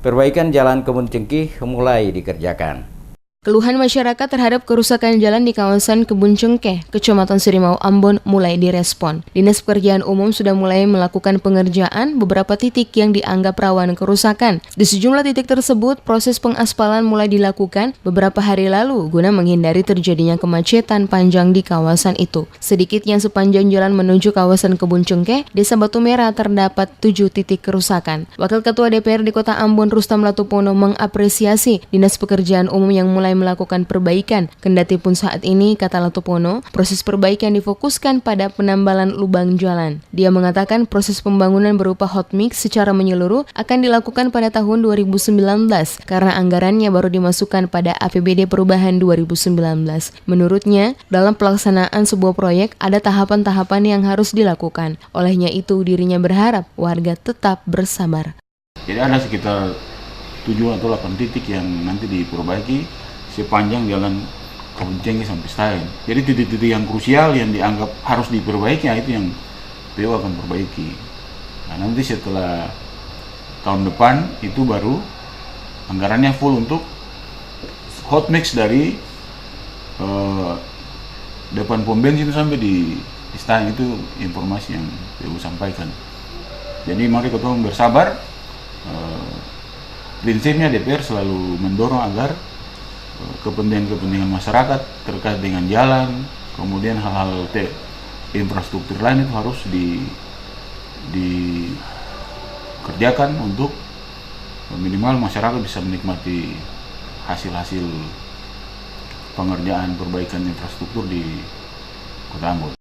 Perbaikan Jalan Kebun Cengkih mulai dikerjakan. Keluhan masyarakat terhadap kerusakan jalan di kawasan Kebun Cengkeh, Kecamatan Sirimau, Ambon mulai direspon. Dinas Pekerjaan Umum sudah mulai melakukan pengerjaan beberapa titik yang dianggap rawan kerusakan. Di sejumlah titik tersebut, proses pengaspalan mulai dilakukan beberapa hari lalu guna menghindari terjadinya kemacetan panjang di kawasan itu. Sedikitnya sepanjang jalan menuju kawasan Kebun Cengkeh, Desa Batu Merah terdapat 7 titik kerusakan. Wakil Ketua DPR di Kota Ambon, Rustam Latupono, mengapresiasi Dinas Pekerjaan Umum yang mulai melakukan perbaikan. Kendati pun saat ini, kata Latupono, proses perbaikan difokuskan pada penambalan lubang jalan. Dia mengatakan proses pembangunan berupa hot mix secara menyeluruh akan dilakukan pada tahun 2019 karena anggarannya baru dimasukkan pada APBD Perubahan 2019. Menurutnya, dalam pelaksanaan sebuah proyek ada tahapan-tahapan yang harus dilakukan. Olehnya itu, dirinya berharap warga tetap bersabar. Jadi ada sekitar 7 atau 8 titik yang nanti diperbaiki sepanjang jalan Kebun Cengkeh sampai Stain. Jadi titik-titik yang krusial yang dianggap harus diperbaiki, itu yang PU akan perbaiki. Nah, nanti setelah tahun depan itu baru anggarannya full untuk hot mix dari depan pom bensin sampai di Stain. Itu informasi yang PU sampaikan. Jadi mari kita bersabar. Prinsipnya DPR selalu mendorong agar kepentingan masyarakat terkait dengan jalan, kemudian hal-hal infrastruktur lain itu harus dikerjakan untuk minimal masyarakat bisa menikmati hasil-hasil pengerjaan perbaikan infrastruktur di Kota Ambon.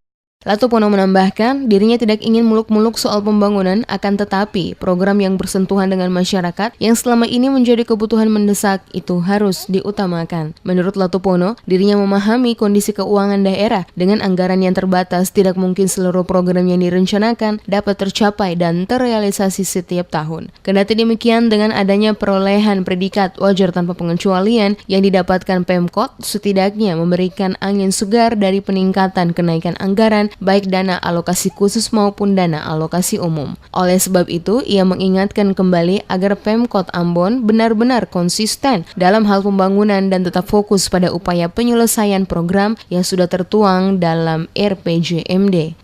Latupono menambahkan, dirinya tidak ingin muluk-muluk soal pembangunan, akan tetapi program yang bersentuhan dengan masyarakat yang selama ini menjadi kebutuhan mendesak itu harus diutamakan. Menurut Latupono, dirinya memahami kondisi keuangan daerah. Dengan anggaran yang terbatas, tidak mungkin seluruh program yang direncanakan dapat tercapai dan terrealisasi setiap tahun. Kendati demikian, dengan adanya perolehan predikat wajar tanpa pengecualian yang didapatkan Pemkot, setidaknya memberikan angin segar dari peningkatan kenaikan anggaran baik dana alokasi khusus maupun dana alokasi umum. Oleh sebab itu, ia mengingatkan kembali agar Pemkot Ambon benar-benar konsisten dalam hal pembangunan dan tetap fokus pada upaya penyelesaian program yang sudah tertuang dalam RPJMD.